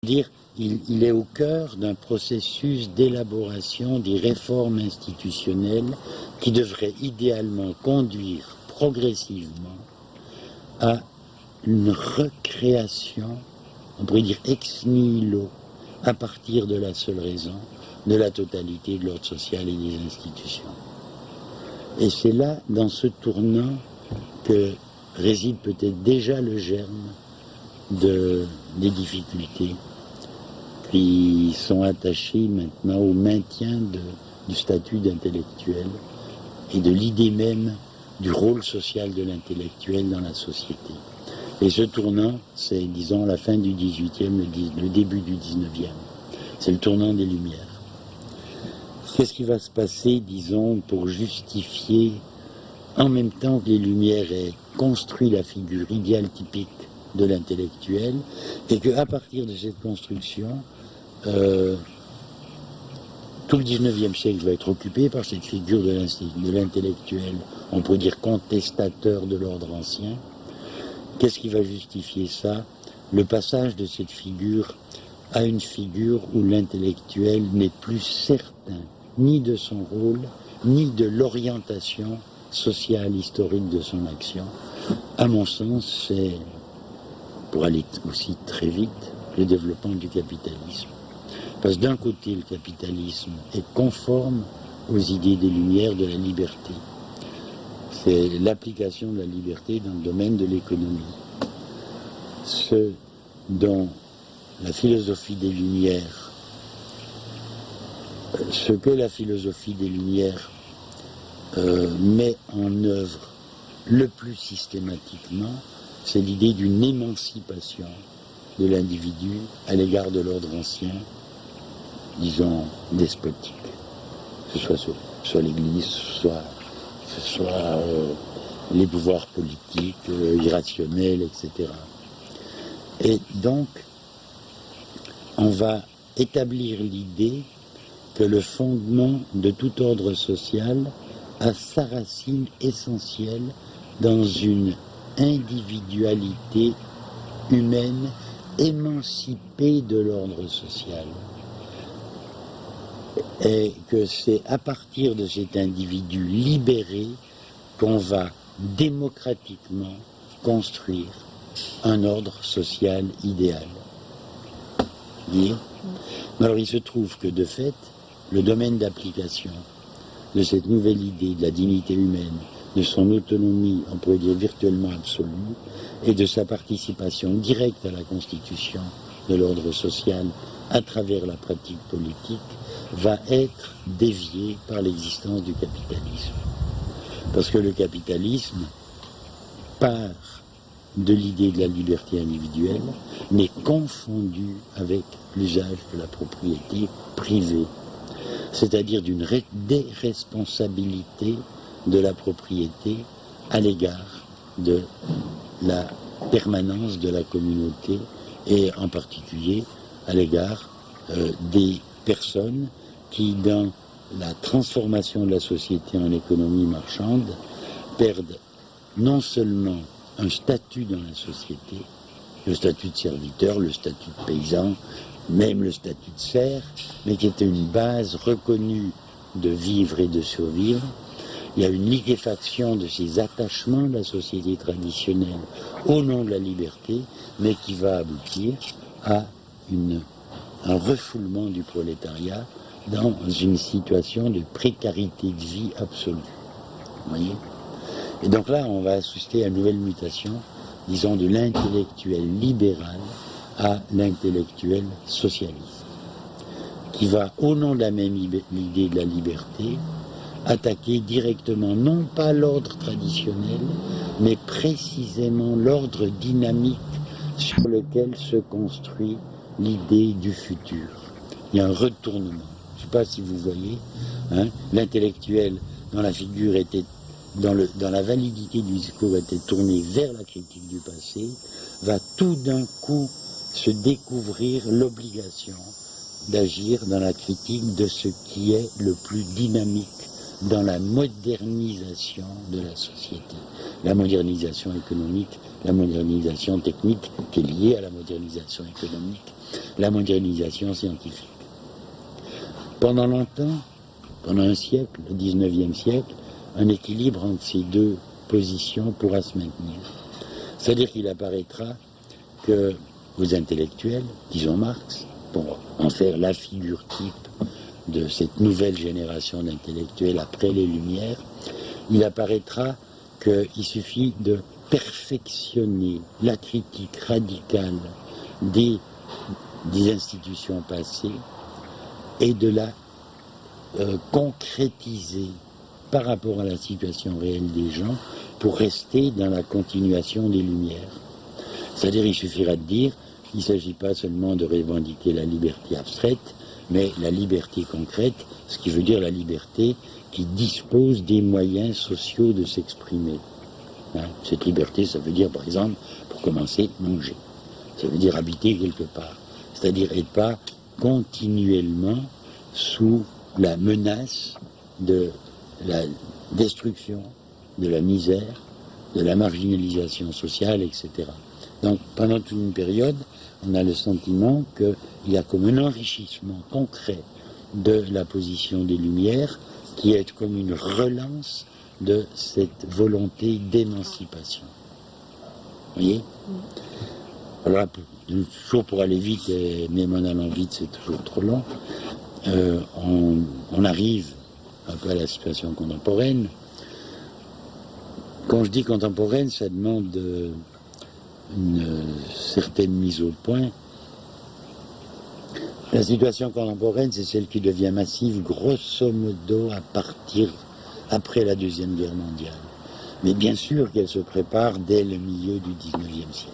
dire, il est au cœur d'un processus d'élaboration des réformes institutionnelles qui devraient idéalement conduire progressivement à une recréation, on pourrait dire ex nihilo, à partir de la seule raison, de la totalité de l'ordre social et des institutions. Et c'est là, dans ce tournant, que réside peut-être déjà le germe des difficultés qui sont attachées maintenant au maintien du statut d'intellectuel et de l'idée même du rôle social de l'intellectuel dans la société. Et ce tournant, c'est, disons, la fin du XVIIIe, le début du XIXe. C'est le tournant des Lumières. Qu'est-ce qui va se passer, disons, pour justifier, en même temps que les Lumières aient construit la figure idéale typique de l'intellectuel, et qu'à partir de cette construction, tout le XIXe siècle va être occupé par cette figure de l'intellectuel, on peut dire contestateur de l'ordre ancien. Qu'est-ce qui va justifier ça? Le passage de cette figure à une figure où l'intellectuel n'est plus certain ni de son rôle, ni de l'orientation sociale, historique de son action. À mon sens, c'est, pour aller aussi très vite, le développement du capitalisme. Parce que d'un côté, le capitalisme est conforme aux idées des Lumières de la liberté. C'est l'application de la liberté dans le domaine de l'économie. Ce dont la philosophie des Lumières, ce que la philosophie des Lumières met en œuvre le plus systématiquement, c'est l'idée d'une émancipation de l'individu à l'égard de l'ordre ancien, disons, despotique. Que ce soit l'Église, ce soit les pouvoirs politiques, irrationnels, etc. Et donc, on va établir l'idée que le fondement de tout ordre social a sa racine essentielle dans une individualité humaine émancipée de l'ordre social. Et que c'est à partir de cet individu libéré qu'on va démocratiquement construire un ordre social idéal. Alors il se trouve que de fait, le domaine d'application de cette nouvelle idée de la dignité humaine, de son autonomie, on pourrait dire virtuellement absolue, et de sa participation directe à la constitution de l'ordre social à travers la pratique politique, va être dévié par l'existence du capitalisme. Parce que le capitalisme part de l'idée de la liberté individuelle, mais confondu avec l'usage de la propriété privée, c'est-à-dire d'une déresponsabilité de la propriété à l'égard de la permanence de la communauté et en particulier à l'égard des personnes qui, dans la transformation de la société en économie marchande, perdent non seulement un statut dans la société, le statut de serviteur, le statut de paysan, même le statut de serf, mais qui était une base reconnue de vivre et de survivre. Il y a une liquéfaction de ces attachements de la société traditionnelle au nom de la liberté, mais qui va aboutir à un refoulement du prolétariat dans une situation de précarité de vie absolue. Vous voyez ? Et donc là, on va assister à une nouvelle mutation, disons, de l'intellectuel libéral à l'intellectuel socialiste, qui va, au nom de la même idée de la liberté, attaquer directement, non pas l'ordre traditionnel, mais précisément l'ordre dynamique sur lequel se construit l'idée du futur. Il y a un retournement. Je ne sais pas si vous voyez, l'intellectuel dans la figure était, dans la validité du discours était tourné vers la critique du passé, va tout d'un coup se découvrir l'obligation d'agir dans la critique de ce qui est le plus dynamique dans la modernisation de la société. La modernisation économique, la modernisation technique qui est liée à la modernisation économique, la mondialisation scientifique. Pendant longtemps, pendant un siècle, le 19e siècle, un équilibre entre ces deux positions pourra se maintenir. C'est-à-dire qu'il apparaîtra que aux intellectuels, disons Marx, pour en faire la figure type de cette nouvelle génération d'intellectuels après les Lumières, il apparaîtra qu'il suffit de perfectionner la critique radicale des institutions passées et de la concrétiser par rapport à la situation réelle des gens pour rester dans la continuation des Lumières. C'est-à-dire il suffira de dire il ne s'agit pas seulement de revendiquer la liberté abstraite, mais la liberté concrète, ce qui veut dire la liberté qui dispose des moyens sociaux de s'exprimer. Hein, cette liberté, ça veut dire, par exemple, pour commencer, manger. Ça veut dire habiter quelque part. C'est-à-dire être pas continuellement sous la menace de la destruction, de la misère, de la marginalisation sociale, etc. Donc, pendant toute une période, on a le sentiment qu'il y a comme un enrichissement concret de la position des Lumières qui est comme une relance de cette volonté d'émancipation. Vous voyez ? Alors, toujours pour aller vite, et même en allant vite, c'est toujours trop long, on arrive un peu à la situation contemporaine. Quand je dis contemporaine, ça demande une certaine mise au point. La situation contemporaine, c'est celle qui devient massive, grosso modo, à partir après la Deuxième Guerre mondiale. Mais bien sûr qu'elle se prépare dès le milieu du XIXe siècle.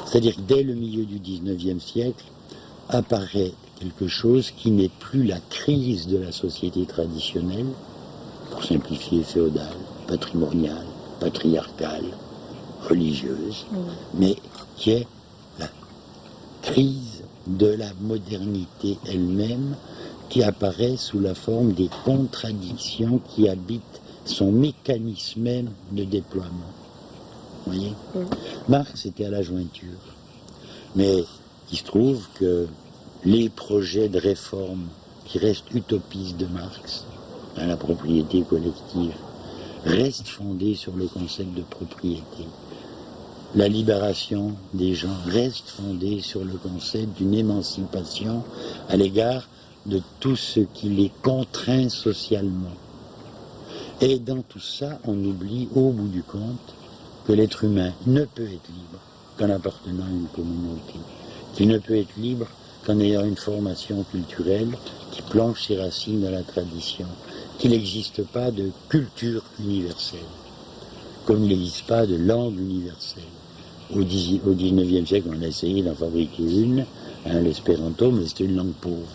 C'est-à-dire que dès le milieu du XIXe siècle, apparaît quelque chose qui n'est plus la crise de la société traditionnelle, pour simplifier féodale, patrimoniale, patriarcale, religieuse, mais qui est la crise de la modernité elle-même qui apparaît sous la forme des contradictions qui habitent son mécanisme même de déploiement. Vous voyez ? Marx était à la jointure, mais il se trouve que les projets de réforme qui restent utopistes de Marx, hein, la propriété collective, restent fondés sur le concept de propriété. La libération des gens reste fondée sur le concept d'une émancipation à l'égard de tout ce qui les contraint socialement. Et dans tout ça, on oublie au bout du compte que l'être humain ne peut être libre qu'en appartenant à une communauté, qu'il ne peut être libre qu'en ayant une formation culturelle qui plonge ses racines dans la tradition, qu'il n'existe pas de culture universelle, comme il n'existe pas de langue universelle. Au XIXe siècle, on a essayé d'en fabriquer une, hein, l'espéranto, mais c'était une langue pauvre.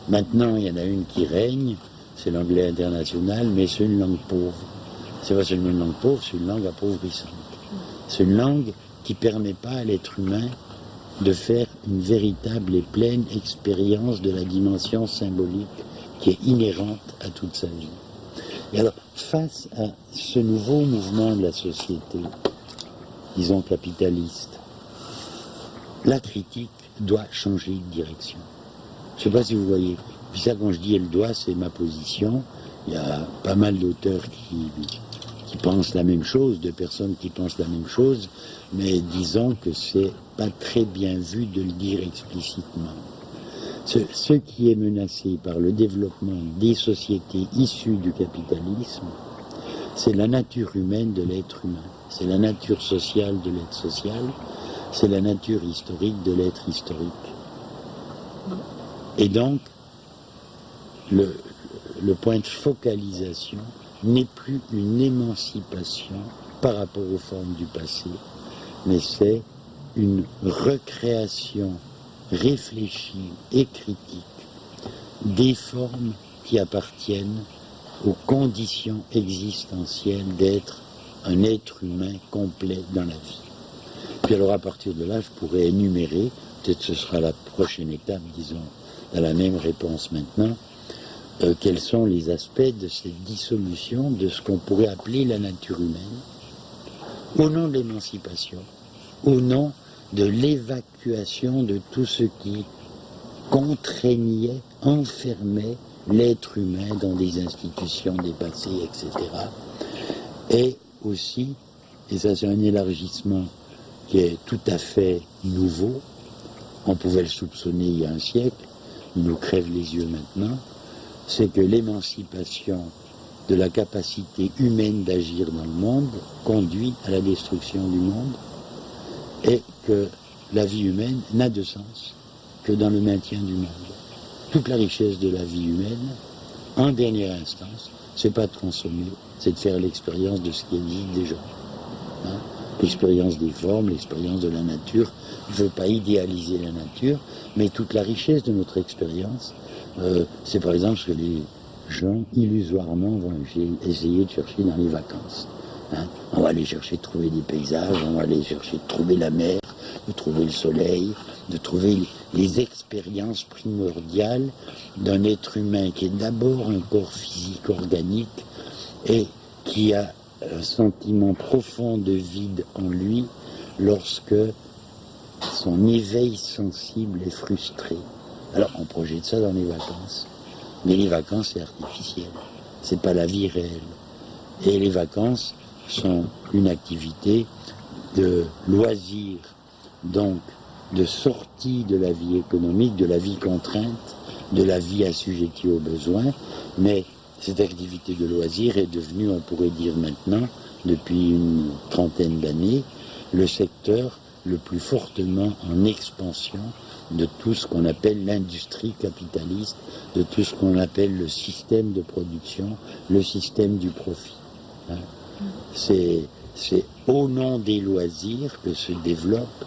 Maintenant, il y en a une qui règne, c'est l'anglais international, mais c'est une langue pauvre. C'est pas seulement une langue pauvre, c'est une langue appauvrissante. C'est une langue qui ne permet pas à l'être humain de faire une véritable et pleine expérience de la dimension symbolique qui est inhérente à toute sa vie. Et alors, face à ce nouveau mouvement de la société, disons capitaliste, la critique doit changer de direction. Je ne sais pas si vous voyez. Puis ça, quand je dis elle doit, c'est ma position. Il y a pas mal d'auteurs qui pensent la même chose, de personnes qui pensent la même chose, mais disons que c'est pas très bien vu de le dire explicitement. Ce qui est menacé par le développement des sociétés issues du capitalisme, c'est la nature humaine de l'être humain, c'est la nature sociale de l'être social, c'est la nature historique de l'être historique. Et donc, le point de focalisation n'est plus une émancipation par rapport aux formes du passé, mais c'est une recréation réfléchie et critique des formes qui appartiennent aux conditions existentielles d'être un être humain complet dans la vie. Puis alors à partir de là, je pourrais énumérer, peut-être ce sera la prochaine étape, disons, dans la même réponse maintenant, quels sont les aspects de cette dissolution de ce qu'on pourrait appeler la nature humaine, au nom de l'émancipation, au nom de l'évacuation de tout ce qui contraignait, enfermait l'être humain dans des institutions dépassées, etc. Et aussi, et ça c'est un élargissement qui est tout à fait nouveau, on pouvait le soupçonner il y a un siècle, il nous crève les yeux maintenant, c'est que l'émancipation de la capacité humaine d'agir dans le monde conduit à la destruction du monde et que la vie humaine n'a de sens que dans le maintien du monde. Toute la richesse de la vie humaine, en dernière instance, c'est pas de consommer, c'est de faire l'expérience de ce qui existe déjà. Hein? L'expérience des formes, l'expérience de la nature. Je ne veux pas idéaliser la nature, mais toute la richesse de notre expérience, c'est par exemple ce que les gens illusoirement vont essayer de chercher dans les vacances. Hein? On va aller chercher de trouver des paysages, on va aller chercher de trouver la mer, de trouver le soleil, de trouver les expériences primordiales d'un être humain qui est d'abord un corps physique organique et qui a un sentiment profond de vide en lui lorsque son éveil sensible est frustré. Alors on projette ça dans les vacances. Mais les vacances c'est artificiel, c'est pas la vie réelle. Et les vacances sont une activité de loisir, donc de sortie de la vie économique, de la vie contrainte, de la vie assujettie aux besoins, mais cette activité de loisir est devenue, on pourrait dire maintenant, depuis une trentaine d'années, le secteur le plus fortement en expansion de tout ce qu'on appelle l'industrie capitaliste, de tout ce qu'on appelle le système de production, le système du profit. Hein. C'est au nom des loisirs que se développent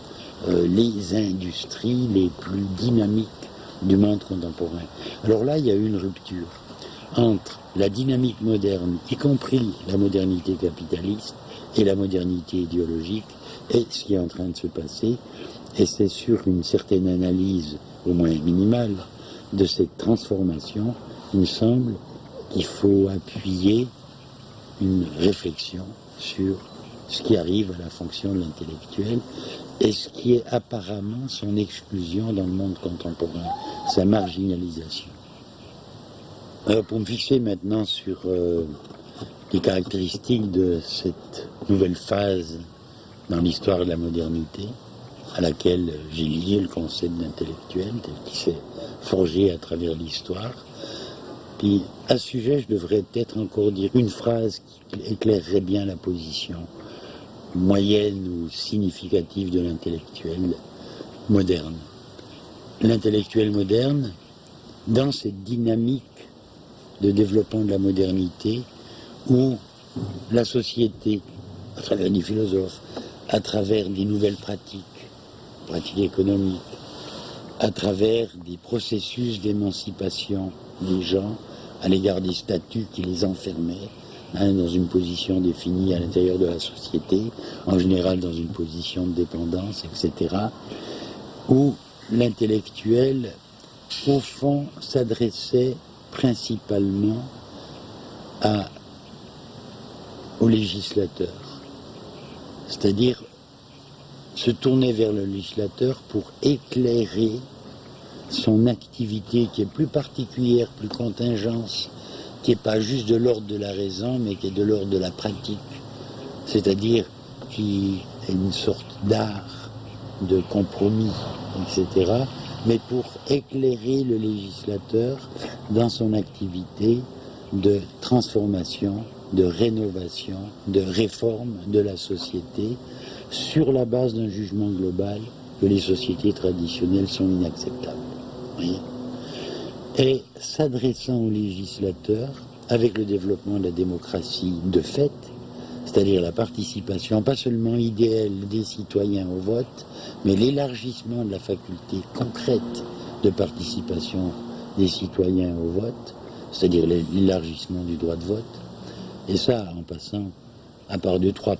les industries les plus dynamiques du monde contemporain. Alors là, il y a eu une rupture entre la dynamique moderne, y compris la modernité capitaliste et la modernité idéologique, et ce qui est en train de se passer, et c'est sur une certaine analyse, au moins minimale, de cette transformation, il me semble qu'il faut appuyer une réflexion sur ce qui arrive à la fonction de l'intellectuel et ce qui est apparemment son exclusion dans le monde contemporain, sa marginalisation. Alors pour me fixer maintenant sur les caractéristiques de cette nouvelle phase dans l'histoire de la modernité, à laquelle j'ai lié le concept d'intellectuel, qui s'est forgé à travers l'histoire. Puis, à ce sujet, je devrais peut-être encore dire une phrase qui éclairerait bien la position moyenne ou significative de l'intellectuel moderne. L'intellectuel moderne, dans cette dynamique de développement de la modernité, où la société, à travers des philosophes, à travers des nouvelles pratiques économiques, à travers des processus d'émancipation des gens à l'égard des statuts qui les enfermaient, dans une position définie à l'intérieur de la société, en général dans une position de dépendance, etc., où l'intellectuel, au fond, s'adressait principalement aux législateurs, c'est-à-dire se tourner vers le législateur pour éclairer son activité qui est plus particulière, plus contingente, qui n'est pas juste de l'ordre de la raison, mais qui est de l'ordre de la pratique, c'est-à-dire qui est une sorte d'art, de compromis, etc., mais pour éclairer le législateur dans son activité de transformation, de rénovation, de réforme de la société, sur la base d'un jugement global que les sociétés traditionnelles sont inacceptables. Voyez ? Et s'adressant aux législateurs, avec le développement de la démocratie de fait, c'est-à-dire la participation, pas seulement idéale des citoyens au vote, mais l'élargissement de la faculté concrète de participation des citoyens au vote, c'est-à-dire l'élargissement du droit de vote, et ça en passant, à part 2-3